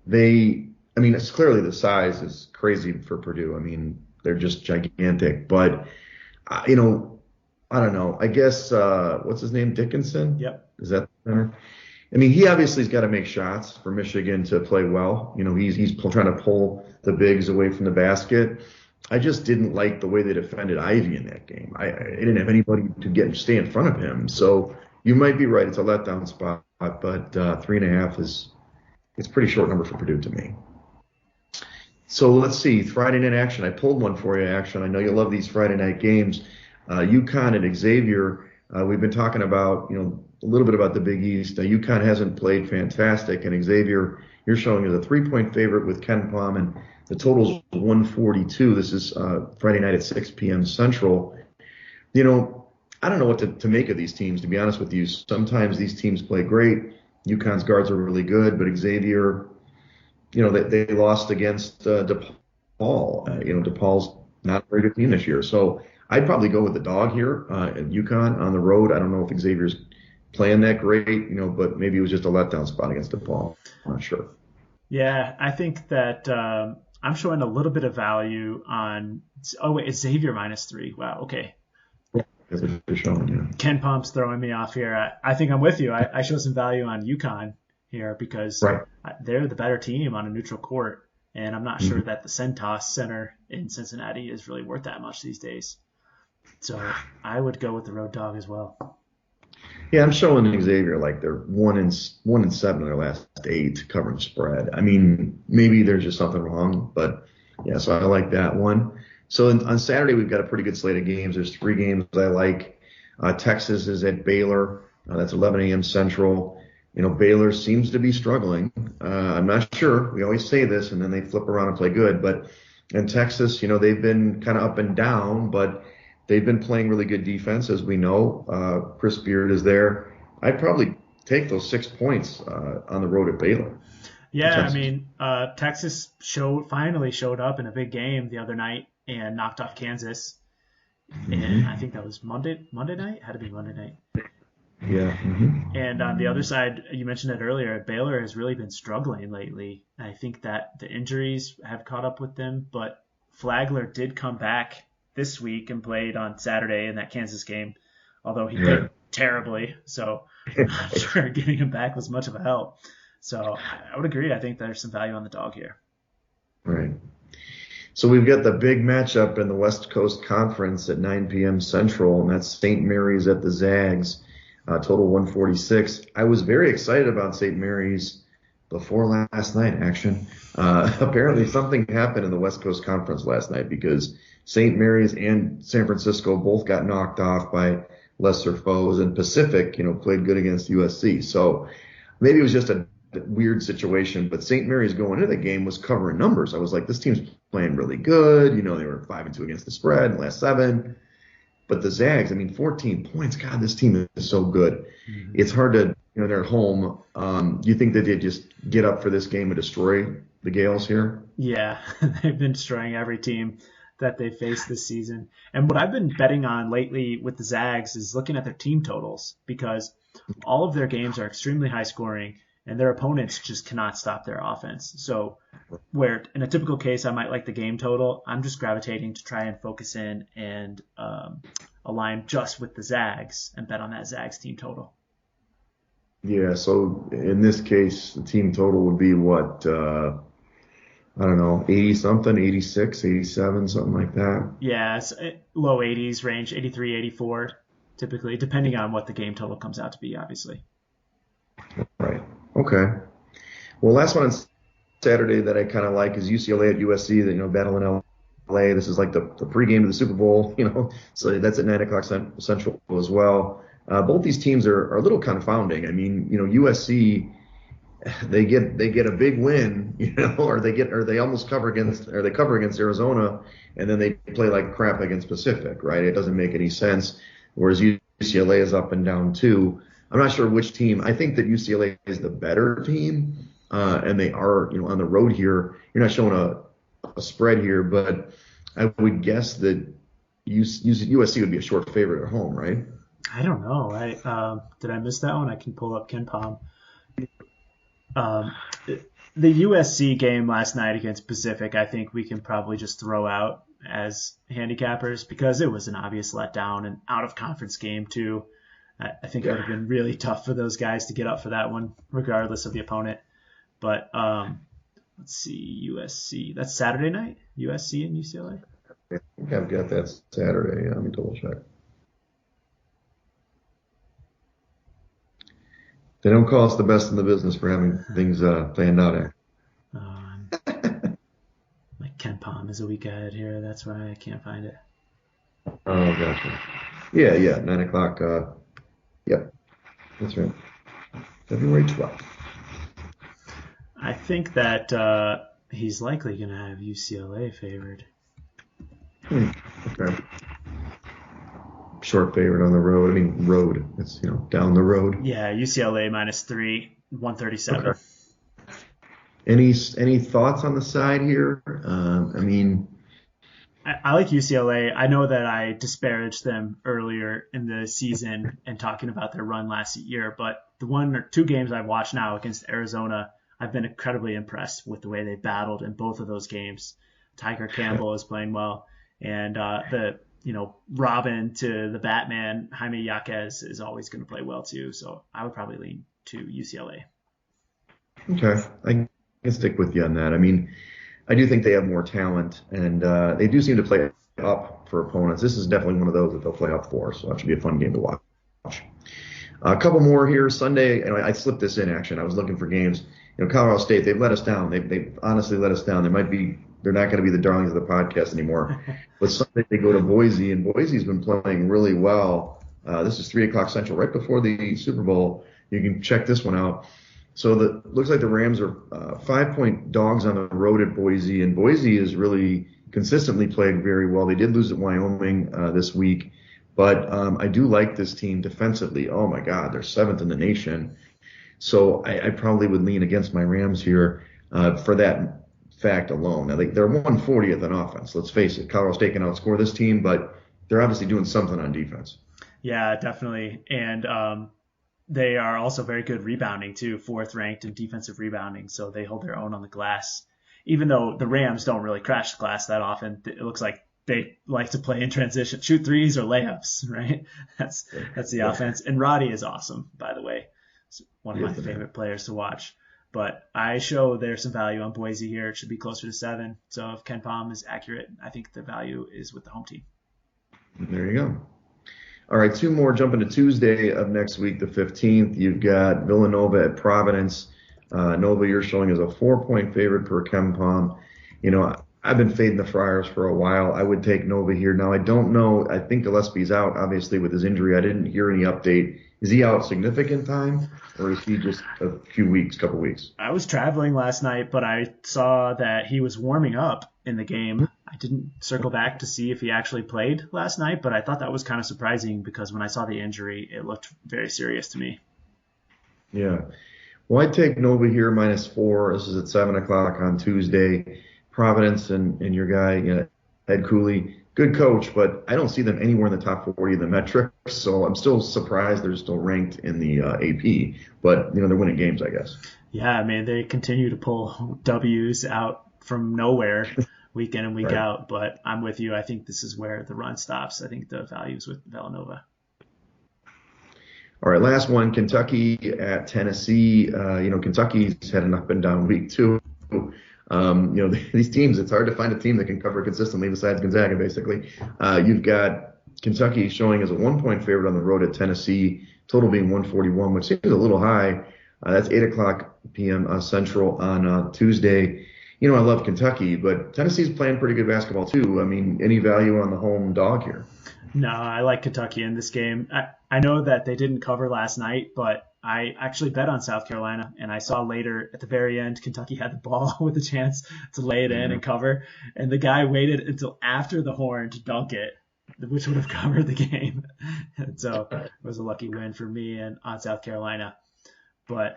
It's clearly the size is crazy for Purdue. I mean, they're just gigantic. But, I don't know. I guess, what's his name? Dickinson? Yep. Is that the center? He obviously has got to make shots for Michigan to play well. He's trying to pull the bigs away from the basket. I just didn't like the way they defended Ivy in that game. I didn't have anybody to stay in front of him. So you might be right. It's a letdown spot, but 3.5 it's a pretty short number for Purdue to me. So let's see. Friday night action. I pulled one for you, action. I know you love these Friday night games. UConn at Xavier. We've been talking about, a little bit about the Big East. UConn hasn't played fantastic, and Xavier, you're showing as a 3-point favorite with Ken Pom, and the total's 142. This is Friday night at 6 p.m. Central. I don't know what to make of these teams, to be honest with you. Sometimes these teams play great. UConn's guards are really good, but Xavier, they lost against DePaul. DePaul's not a very good team this year. So I'd probably go with the dog here at UConn on the road. I don't know if Xavier's playing that great, but maybe it was just a letdown spot against DePaul. I'm not sure. Yeah, I think that I'm showing a little bit of value on – it's Xavier -3. Wow, okay. That's what you're showing, yeah. Ken Pom's throwing me off here. I think I'm with you. I show some value on UConn here because they're the better team on a neutral court, and I'm not sure that the Centos Center in Cincinnati is really worth that much these days. So I would go with the road dog as well. Yeah, I'm showing Xavier like they're 1-7 in their last 8 covering spread. Maybe there's just something wrong, but yeah, so I like that one. So on Saturday we've got a pretty good slate of games. There's 3 games I like. Texas is at Baylor. That's 11 a.m. Central. Baylor seems to be struggling. I'm not sure. We always say this, and then they flip around and play good. But in Texas, they've been kind of up and down, but they've been playing really good defense, as we know. Chris Beard is there. I'd probably take those 6 points on the road at Baylor. Yeah, Texas finally showed up in a big game the other night and knocked off Kansas. And I think that was Monday night? Had to be Monday night. Yeah. And on the other side, you mentioned it earlier, Baylor has really been struggling lately. I think that the injuries have caught up with them, but Flagler did come back this week and played on Saturday in that Kansas game, although he did terribly. So I'm not sure getting him back was much of a help. So I would agree. I think there's some value on the dog here. Right. So we've got the big matchup in the West Coast Conference at 9 p.m. Central, and that's St. Mary's at the Zags. total 146. I was very excited about St. Mary's before last night, action. Apparently something happened in the West Coast Conference last night because St. Mary's and San Francisco both got knocked off by lesser foes, and Pacific, played good against USC. So maybe it was just a weird situation, but St. Mary's going into the game was covering numbers. I was like, this team's playing really good. They were 5-2 against the spread in the last 7. But the Zags, 14 points. God, this team is so good. Mm-hmm. It's hard to, they're at home. Do you think that they just get up for this game and destroy the Gales here? Yeah, they've been destroying every team that they faced this season. And what I've been betting on lately with the Zags is looking at their team totals, because all of their games are extremely high scoring and their opponents just cannot stop their offense. So where in a typical case I might like the game total, I'm just gravitating to try and focus in and align just with the Zags and bet on that Zags team total. Yeah, so in this case, the team total would be what, 80-something, 86, 87, something like that. Yeah, it's low 80s range, 83, 84, typically, depending on what the game total comes out to be, obviously. Right. Okay. Well, last one on Saturday that I kind of like is UCLA at USC, that, battle in LA. This is like the pregame to the Super Bowl, so that's at 9 o'clock Central as well. Both these teams are a little confounding. USC, they get a big win, or they almost cover against Arizona, and then they play like crap against Pacific, right? It doesn't make any sense. Whereas UCLA is up and down too. I'm not sure which team. I think that UCLA is the better team, and they are, on the road here. You're not showing a spread here, but I would guess that USC would be a short favorite at home, right? I don't know. Did I miss that one? I can pull up KenPom. The USC game last night against Pacific, I think we can probably just throw out as handicappers because it was an obvious letdown and out of conference game too. I think it would have been really tough for those guys to get up for that one, regardless of the opponent. But let's see, USC. That's Saturday night, USC and UCLA. I think I've got that Saturday. Let me double check. They don't call us the best in the business for having things planned out there. My KenPom is a week ahead here. That's why I can't find it. Oh, gotcha. Yeah, 9 o'clock. Yep, that's right. February 12th. I think that he's likely going to have UCLA favored. Okay. Short favorite on the road. Road. It's, down the road. Yeah, UCLA -3, 137. Okay. Any thoughts on the side here? I like UCLA. I know that I disparaged them earlier in the season and talking about their run last year, but the 1 or 2 games I've watched now against Arizona, I've been incredibly impressed with the way they battled in both of those games. Tiger Campbell is playing well, and the Robin to the Batman, Jaime Jaquez, is always going to play well too. So I would probably lean to UCLA. Okay, I can stick with you on that. I do think they have more talent, and they do seem to play up for opponents. This is definitely one of those that they'll play up for, so that should be a fun game to watch. A couple more here. Sunday, and I slipped this in, action. I was looking for games. Colorado State, they've let us down. They've honestly let us down. They're not going to be the darlings of the podcast anymore. But Sunday they go to Boise, and Boise's been playing really well. This is 3 o'clock Central, right before the Super Bowl. You can check this one out. So looks like the Rams are 5-point dogs on the road at Boise, and Boise has really consistently played very well. They did lose at Wyoming this week, but I do like this team defensively. Oh my God, they're 7th in the nation. So I probably would lean against my Rams here for that fact alone. Now they're 140th on offense. Let's face it, Colorado State can outscore this team, but they're obviously doing something on defense. Yeah, definitely, and they are also very good rebounding too, 4th ranked in defensive rebounding, so they hold their own on the glass. Even though the Rams don't really crash the glass that often, it looks like they like to play in transition, shoot threes or layups, right? That's the offense. And Roddy is awesome, by the way. It's one of my favorite players to watch. But I show there's some value on Boise here. It should be closer to 7. So if KenPom is accurate, I think the value is with the home team. There you go. All right, two more. Jumping to Tuesday of next week, the 15th. You've got Villanova at Providence. Nova, you're showing as a 4-point favorite per KenPom. I've been fading the Friars for a while. I would take Nova here. Now, I don't know. I think Gillespie's out, obviously, with his injury. I didn't hear any update. Is he out significant time, or is he just a couple weeks? I was traveling last night, but I saw that he was warming up in the game. I didn't circle back to see if he actually played last night, but I thought that was kind of surprising because when I saw the injury, it looked very serious to me. Yeah. Well, I'd take Nova here -4. This is at 7 o'clock on Tuesday. Providence and your guy, Ed Cooley, good coach, but I don't see them anywhere in the top 40 of the metrics. So I'm still surprised they're still ranked in the AP. But, they're winning games, I guess. Yeah, man, they continue to pull W's out from nowhere week in and week out. But I'm with you. I think this is where the run stops. I think the value's with Villanova. All right, last one, Kentucky at Tennessee. Kentucky's had an up and down week too. These teams, it's hard to find a team that can cover consistently besides Gonzaga, basically. You've got Kentucky showing as a 1-point favorite on the road at Tennessee, total being 141, which seems a little high. That's 8 o'clock p.m. Central on Tuesday. I love Kentucky, but Tennessee's playing pretty good basketball too. I mean, any value on the home dog here? No, I like Kentucky in this game. I know that they didn't cover last night, but I actually bet on South Carolina, and I saw later at the very end Kentucky had the ball with a chance to lay it in and cover, and the guy waited until after the horn to dunk it, which would have covered the game. And so it was a lucky win for me and on South Carolina. But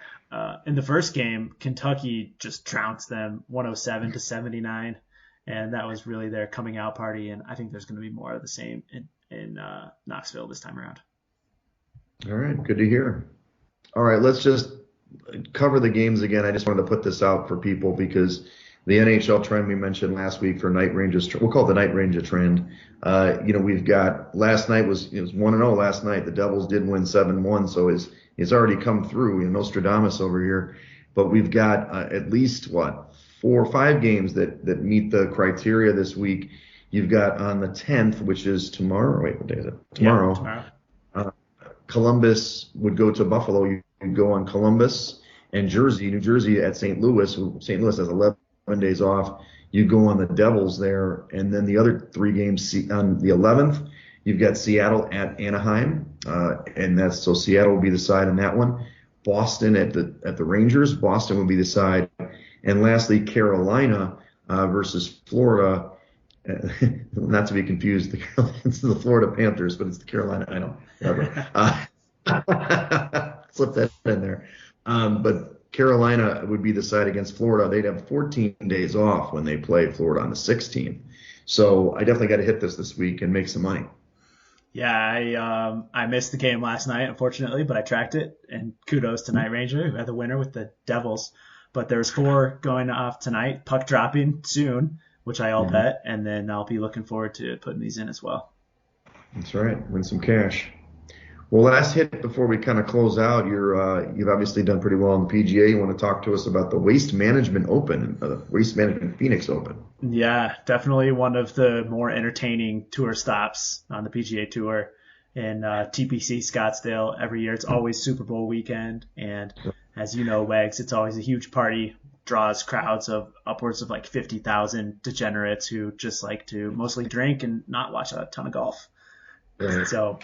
in the first game, Kentucky just trounced them 107-79, and that was really their coming out party, and I think there's going to be more of the same in Knoxville this time around. All right, good to hear. All right, let's just cover the games again. I just wanted to put this out for people because the NHL trend we mentioned last week for night ranges, we'll call it the night range trend. We've got last night it was 1-0 last night. The Devils did win 7-1, so it's already come through. Nostradamus over here. But we've got at least 4 or 5 games that meet the criteria this week. You've got on the 10th, which is tomorrow. Wait, what day is it? Tomorrow. Yeah, tomorrow. Columbus would go to Buffalo. You go on Columbus and New Jersey at St. Louis. St. Louis has 11 days off. You go on the Devils there. And then the other 3 games on the 11th, you've got Seattle at Anaheim. So Seattle will be the side in that one. Boston at the Rangers. Boston will be the side. And lastly, Carolina versus Florida. Not to be confused, it's the Florida Panthers, but it's the Carolina. I know. Slip that in there. But Carolina would be the side against Florida. They'd have 14 days off when they play Florida on the 16th. So I definitely got to hit this week and make some money. Yeah, I missed the game last night, unfortunately, but I tracked it. And kudos to Night Ranger, who had the winner with the Devils. But there's 4 going off tonight, puck dropping soon, which I all bet, and then I'll be looking forward to putting these in as well. That's right. Win some cash. Well, last hit before we kind of close out, you've obviously done pretty well on the PGA. You want to talk to us about the Waste Management Open, Waste Management Phoenix Open. Yeah, definitely one of the more entertaining tour stops on the PGA Tour in TPC Scottsdale every year. It's always Super Bowl weekend, and as you know, Wags, it's always a huge party. Draws crowds of upwards of 50,000 degenerates who just like to mostly drink and not watch a ton of golf. Right. So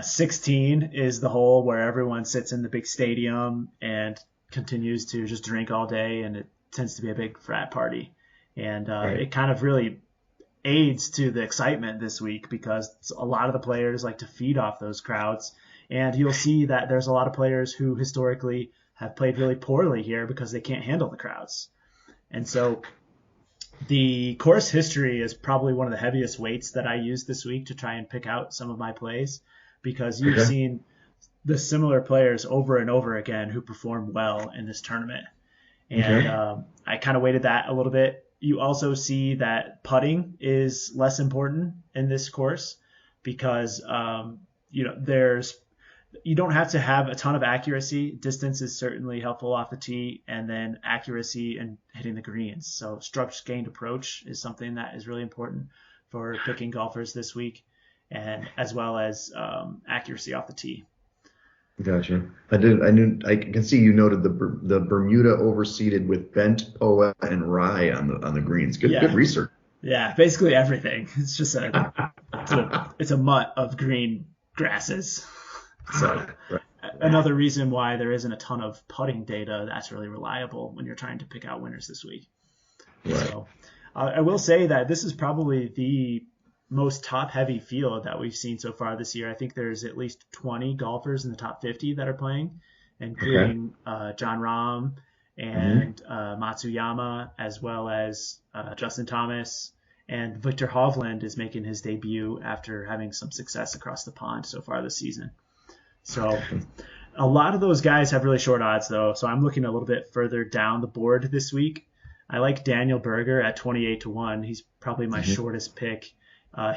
16 is the hole where everyone sits in the big stadium and continues to just drink all day, and it tends to be a big frat party. And It kind of really aids to the excitement this week because a lot of the players like to feed off those crowds. And you'll see that there's a lot of players who historically have played really poorly here because they can't handle the crowds. And so the course history is probably one of the heaviest weights that I used this week to try and pick out some of my plays because you've seen the similar players over and over again who perform well in this tournament. And I kind of weighted that a little bit. You also see that putting is less important in this course because, you don't have to have a ton of accuracy. Distance is certainly helpful off the tee, and then accuracy and hitting the greens. So structure gained approach is something that is really important for picking golfers this week. and as well as accuracy off the tee. Gotcha. I can see you noted the Bermuda overseeded with bent, poa, and rye on the greens. Good research. Yeah, basically everything. It's just it's a mutt of green grasses. So Right. another reason why there isn't a ton of putting data that's really reliable when you're trying to pick out winners this week. Right. So I will say that this is probably the most top-heavy field that we've seen so far this year. I think there's at least 20 golfers in the top 50 that are playing, including John Rahm and Matsuyama, as well as Justin Thomas. And Victor Hovland is making his debut after having some success across the pond so far this season. So a lot of those guys have really short odds, though. So I'm looking a little bit further down the board this week. I like Daniel Berger at 28-1. He's probably my shortest pick.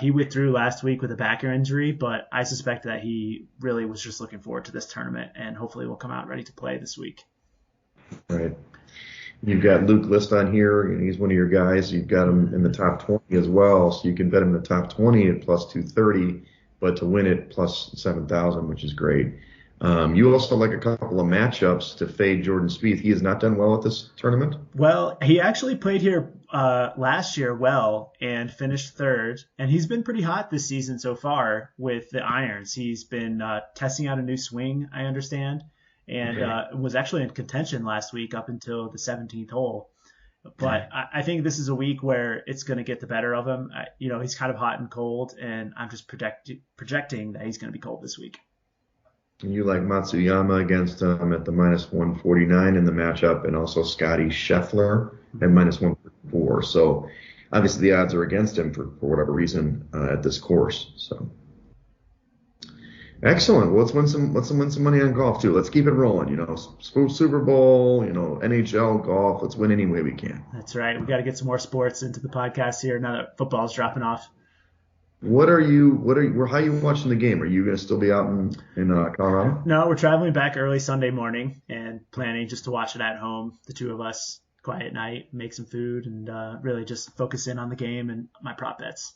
He withdrew last week with a back injury, but I suspect that he really was just looking forward to this tournament and hopefully will come out ready to play this week. Right. You've got Luke List on here. He's one of your guys. You've got him in the top 20 as well, so you can bet him in the top 20 at plus 230, but to win it plus 7,000, which is great. You also like a couple of matchups to fade Jordan Spieth. He has not done well at this tournament. Well, he actually played here last year well and finished third, and he's been pretty hot this season so far with the irons. He's been testing out a new swing, I understand, and was actually in contention last week up until the 17th hole. But I think this is a week where it's going to get the better of him. He's kind of hot and cold, and I'm just projecting that he's going to be cold this week. You like Matsuyama against him at the minus 149 in the matchup, and also Scotty Scheffler at minus 144. So obviously the odds are against him for whatever reason at this course. So excellent. Well, let's win some money on golf too. Let's keep it rolling. Super Bowl, NHL, golf. Let's win any way we can. That's right. We got to get some more sports into the podcast here now that football's dropping off. How are you watching the game? Are you going to still be out in Colorado? No, we're traveling back early Sunday morning and planning just to watch it at home. The two of us, quiet night, make some food, and really just focus in on the game and my prop bets.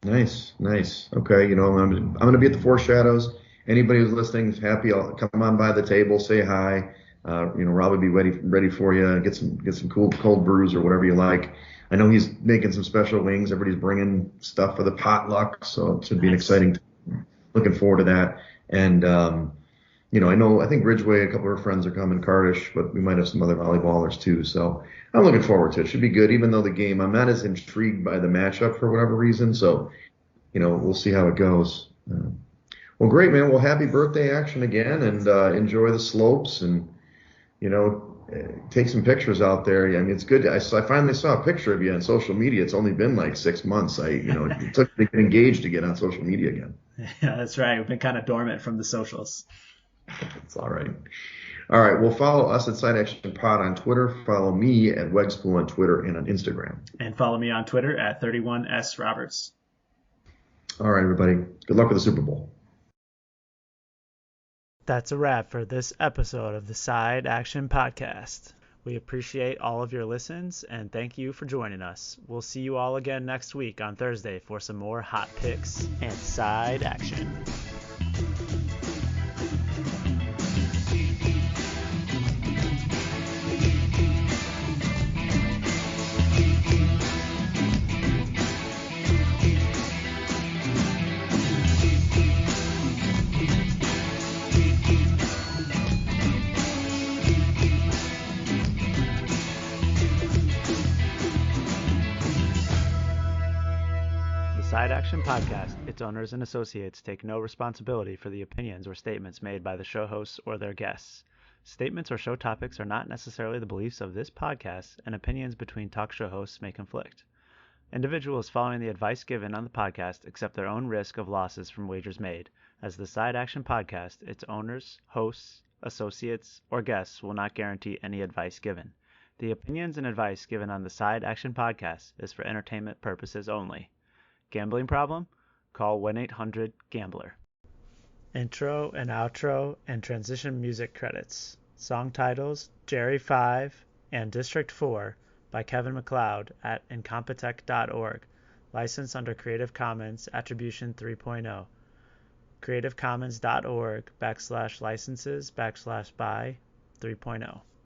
Nice. Okay, I'm going to be at the Four Shadows. Anybody who's listening is happy. I'll come on by the table, say hi. Rob will be ready for you. Get some cool cold brews or whatever you like. I know he's making some special wings. Everybody's bringing stuff for the potluck, so it should be an exciting time. Looking forward to that. And, I think Ridgeway, a couple of our friends are coming, Cardish, but we might have some other volleyballers too. So I'm looking forward to it. Should be good, even though the game, I'm not as intrigued by the matchup for whatever reason. So, we'll see how it goes. Well, great, man. Well, happy birthday action again, and enjoy the slopes and, take some pictures out there. I mean, it's good. I finally saw a picture of you on social media. It's only been like 6 months. It took me to get engaged to get on social media again. Yeah, that's right. We've been kind of dormant from the socials. It's all right. All right. Well, follow us at Side Action Pod on Twitter. Follow me at Wegspool on Twitter and on Instagram. And follow me on Twitter at 31S Roberts. All right, everybody. Good luck with the Super Bowl. That's a wrap for this episode of the Side Action Podcast. We appreciate all of your listens and thank you for joining us. We'll see you all again next week on Thursday for some more hot picks and side action. Side Action Podcast, its owners and associates take no responsibility for the opinions or statements made by the show hosts or their guests. Statements or show topics are not necessarily the beliefs of this podcast, and opinions between talk show hosts may conflict. Individuals following the advice given on the podcast accept their own risk of losses from wagers made. As the Side Action Podcast, its owners, hosts, associates, or guests will not guarantee any advice given. The opinions and advice given on the Side Action Podcast is for entertainment purposes only. Gambling problem? Call 1-800-GAMBLER. Intro and outro and transition music credits. Song titles Jerry 5 and District 4 by Kevin MacLeod at incompetech.org. Licensed under Creative Commons Attribution 3.0. creativecommons.org/licenses/by 3.0.